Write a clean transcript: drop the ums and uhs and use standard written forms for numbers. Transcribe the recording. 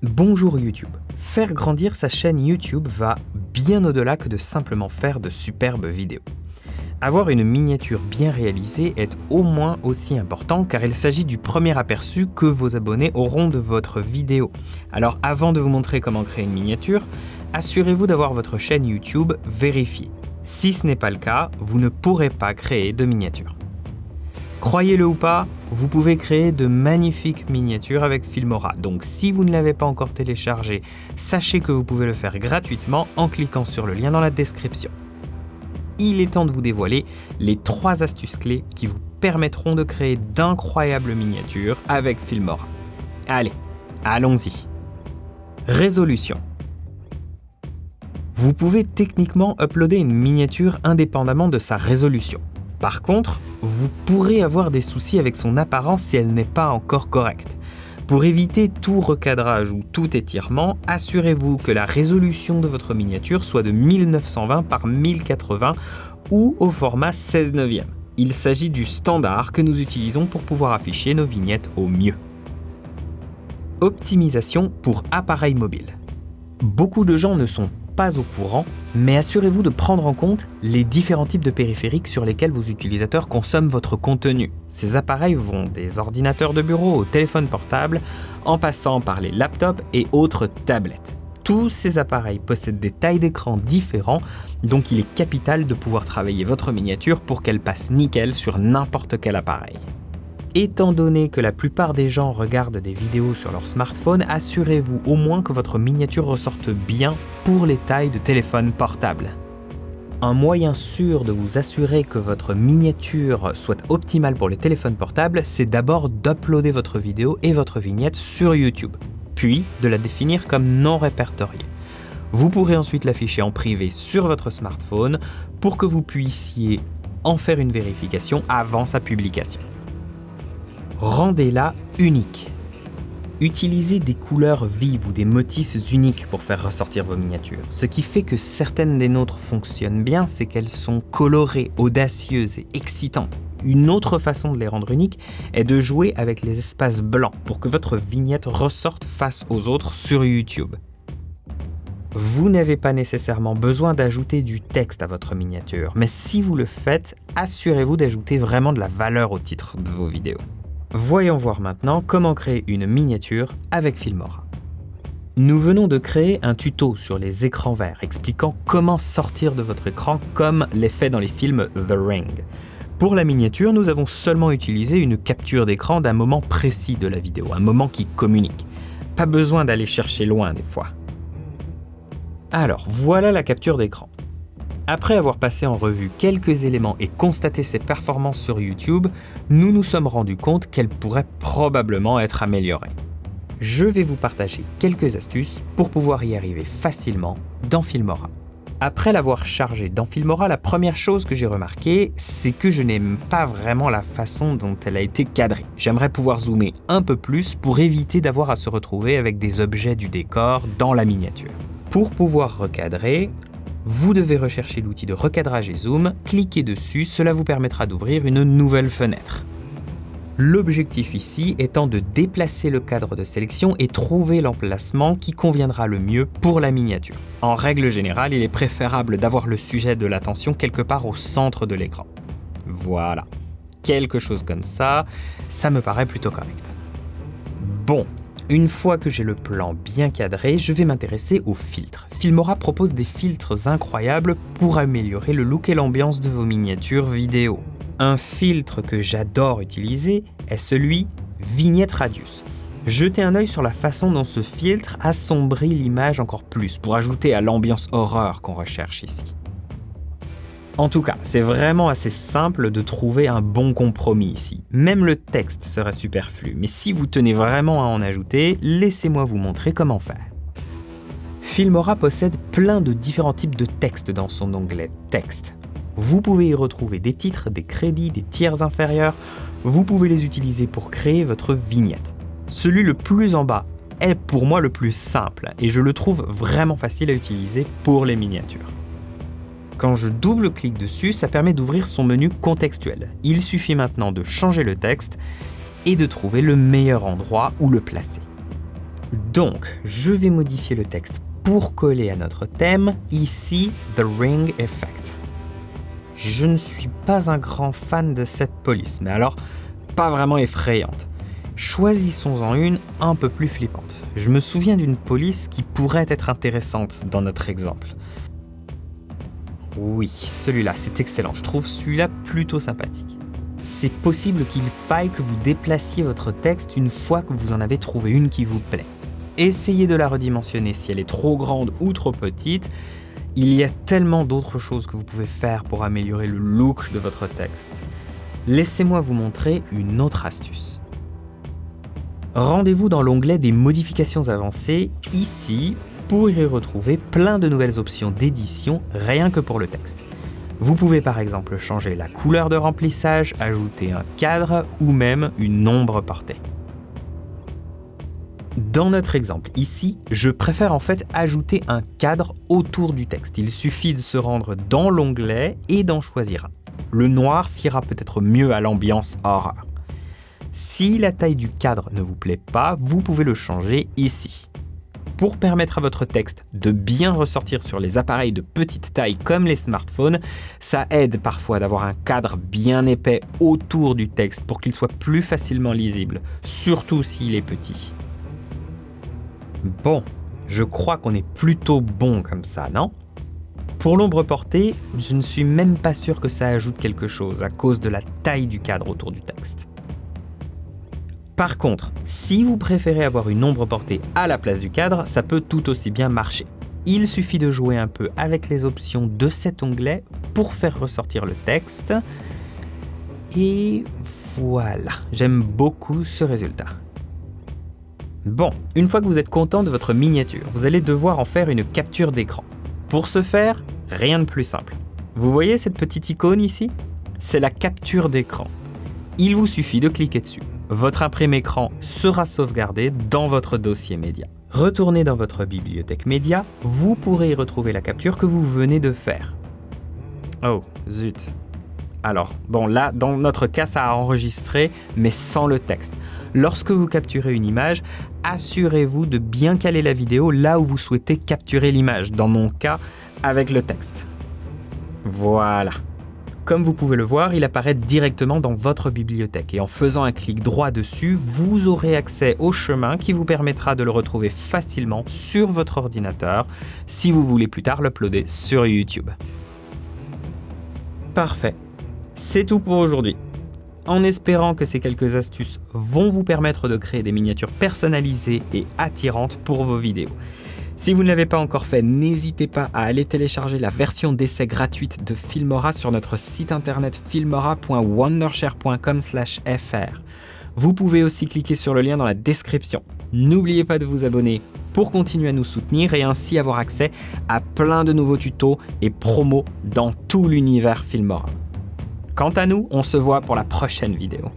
Bonjour YouTube. Faire grandir sa chaîne YouTube va bien au-delà que de simplement faire de superbes vidéos. Avoir une miniature bien réalisée est au moins aussi important car il s'agit du premier aperçu que vos abonnés auront de votre vidéo. Alors avant de vous montrer comment créer une miniature, assurez-vous d'avoir votre chaîne YouTube vérifiée. Si ce n'est pas le cas, vous ne pourrez pas créer de miniature. Croyez-le ou pas, vous pouvez créer de magnifiques miniatures avec Filmora. Donc si vous ne l'avez pas encore téléchargé, sachez que vous pouvez le faire gratuitement en cliquant sur le lien dans la description. Il est temps de vous dévoiler les 3 astuces clés qui vous permettront de créer d'incroyables miniatures avec Filmora. Allez, allons-y. Résolution. Vous pouvez techniquement uploader une miniature indépendamment de sa résolution. Par contre, vous pourrez avoir des soucis avec son apparence si elle n'est pas encore correcte. Pour éviter tout recadrage ou tout étirement, assurez-vous que la résolution de votre miniature soit de 1920 par 1080 ou au format 16:9. Il s'agit du standard que nous utilisons pour pouvoir afficher nos vignettes au mieux. Optimisation pour appareil mobile. Beaucoup de gens ne sont pas au courant, mais assurez-vous de prendre en compte les différents types de périphériques sur lesquels vos utilisateurs consomment votre contenu. Ces appareils vont des ordinateurs de bureau aux téléphones portables, en passant par les laptops et autres tablettes. Tous ces appareils possèdent des tailles d'écran différents, donc il est capital de pouvoir travailler votre miniature pour qu'elle passe nickel sur n'importe quel appareil. Étant donné que la plupart des gens regardent des vidéos sur leur smartphone, assurez-vous au moins que votre miniature ressorte bien pour les tailles de téléphone portable. Un moyen sûr de vous assurer que votre miniature soit optimale pour les téléphones portables, c'est d'abord d'uploader votre vidéo et votre vignette sur YouTube, puis de la définir comme non répertoriée. Vous pourrez ensuite l'afficher en privé sur votre smartphone pour que vous puissiez en faire une vérification avant sa publication. Rendez-la unique. Utilisez des couleurs vives ou des motifs uniques pour faire ressortir vos miniatures. Ce qui fait que certaines des nôtres fonctionnent bien, c'est qu'elles sont colorées, audacieuses et excitantes. Une autre façon de les rendre uniques est de jouer avec les espaces blancs pour que votre vignette ressorte face aux autres sur YouTube. Vous n'avez pas nécessairement besoin d'ajouter du texte à votre miniature, mais si vous le faites, assurez-vous d'ajouter vraiment de la valeur au titre de vos vidéos. Voyons voir maintenant comment créer une miniature avec Filmora. Nous venons de créer un tuto sur les écrans verts expliquant comment sortir de votre écran comme l'est fait dans les films The Ring. Pour la miniature, nous avons seulement utilisé une capture d'écran d'un moment précis de la vidéo, un moment qui communique. Pas besoin d'aller chercher loin des fois. Alors, voilà la capture d'écran. Après avoir passé en revue quelques éléments et constaté ses performances sur YouTube, nous nous sommes rendus compte qu'elle pourrait probablement être améliorée. Je vais vous partager quelques astuces pour pouvoir y arriver facilement dans Filmora. Après l'avoir chargée dans Filmora, la première chose que j'ai remarqué, c'est que je n'aime pas vraiment la façon dont elle a été cadrée. J'aimerais pouvoir zoomer un peu plus pour éviter d'avoir à se retrouver avec des objets du décor dans la miniature. Pour pouvoir recadrer, vous devez rechercher l'outil de recadrage et zoom, cliquez dessus, cela vous permettra d'ouvrir une nouvelle fenêtre. L'objectif ici étant de déplacer le cadre de sélection et trouver l'emplacement qui conviendra le mieux pour la miniature. En règle générale, il est préférable d'avoir le sujet de l'attention quelque part au centre de l'écran. Voilà, quelque chose comme ça, ça me paraît plutôt correct. Bon. Une fois que j'ai le plan bien cadré, je vais m'intéresser aux filtres. Filmora propose des filtres incroyables pour améliorer le look et l'ambiance de vos miniatures vidéo. Un filtre que j'adore utiliser est celui Vignette Radius. Jetez un œil sur la façon dont ce filtre assombrit l'image encore plus pour ajouter à l'ambiance horreur qu'on recherche ici. En tout cas, c'est vraiment assez simple de trouver un bon compromis ici. Même le texte serait superflu, mais si vous tenez vraiment à en ajouter, laissez-moi vous montrer comment faire. Filmora possède plein de différents types de textes dans son onglet Texte. Vous pouvez y retrouver des titres, des crédits, des tiers inférieurs. Vous pouvez les utiliser pour créer votre vignette. Celui le plus en bas est pour moi le plus simple et je le trouve vraiment facile à utiliser pour les miniatures. Quand je double-clique dessus, ça permet d'ouvrir son menu contextuel. Il suffit maintenant de changer le texte et de trouver le meilleur endroit où le placer. Donc, je vais modifier le texte pour coller à notre thème, ici, The Ring Effect. Je ne suis pas un grand fan de cette police, mais alors, pas vraiment effrayante. Choisissons-en une un peu plus flippante. Je me souviens d'une police qui pourrait être intéressante dans notre exemple. Oui, celui-là, c'est excellent. Je trouve celui-là plutôt sympathique. C'est possible qu'il faille que vous déplaciez votre texte une fois que vous en avez trouvé une qui vous plaît. Essayez de la redimensionner si elle est trop grande ou trop petite. Il y a tellement d'autres choses que vous pouvez faire pour améliorer le look de votre texte. Laissez-moi vous montrer une autre astuce. Rendez-vous dans l'onglet des modifications avancées, ici, pour y retrouver plein de nouvelles options d'édition rien que pour le texte. Vous pouvez par exemple changer la couleur de remplissage, ajouter un cadre ou même une ombre portée. Dans notre exemple ici, je préfère en fait ajouter un cadre autour du texte. Il suffit de se rendre dans l'onglet et d'en choisir un. Le noir s'ira peut-être mieux à l'ambiance horreur. Si la taille du cadre ne vous plaît pas, vous pouvez le changer ici. Pour permettre à votre texte de bien ressortir sur les appareils de petite taille comme les smartphones, ça aide parfois d'avoir un cadre bien épais autour du texte pour qu'il soit plus facilement lisible, surtout s'il est petit. Bon, je crois qu'on est plutôt bon comme ça, non ? Pour l'ombre portée, je ne suis même pas sûr que ça ajoute quelque chose à cause de la taille du cadre autour du texte. Par contre, si vous préférez avoir une ombre portée à la place du cadre, ça peut tout aussi bien marcher. Il suffit de jouer un peu avec les options de cet onglet pour faire ressortir le texte. Et voilà, j'aime beaucoup ce résultat. Bon, une fois que vous êtes content de votre miniature, vous allez devoir en faire une capture d'écran. Pour ce faire, rien de plus simple. Vous voyez cette petite icône ici ? C'est la capture d'écran. Il vous suffit de cliquer dessus. Votre imprimé écran sera sauvegardé dans votre dossier média. Retournez dans votre bibliothèque média, vous pourrez y retrouver la capture que vous venez de faire. Oh, zut. Alors, bon là, dans notre cas, ça a enregistré, mais sans le texte. Lorsque vous capturez une image, assurez-vous de bien caler la vidéo là où vous souhaitez capturer l'image, dans mon cas, avec le texte. Voilà. Comme vous pouvez le voir, il apparaît directement dans votre bibliothèque et en faisant un clic droit dessus, vous aurez accès au chemin qui vous permettra de le retrouver facilement sur votre ordinateur si vous voulez plus tard l'uploader sur YouTube. Parfait. C'est tout pour aujourd'hui. En espérant que ces quelques astuces vont vous permettre de créer des miniatures personnalisées et attirantes pour vos vidéos. Si vous ne l'avez pas encore fait, n'hésitez pas à aller télécharger la version d'essai gratuite de Filmora sur notre site internet filmora.wondershare.com/fr. Vous pouvez aussi cliquer sur le lien dans la description. N'oubliez pas de vous abonner pour continuer à nous soutenir et ainsi avoir accès à plein de nouveaux tutos et promos dans tout l'univers Filmora. Quant à nous, on se voit pour la prochaine vidéo.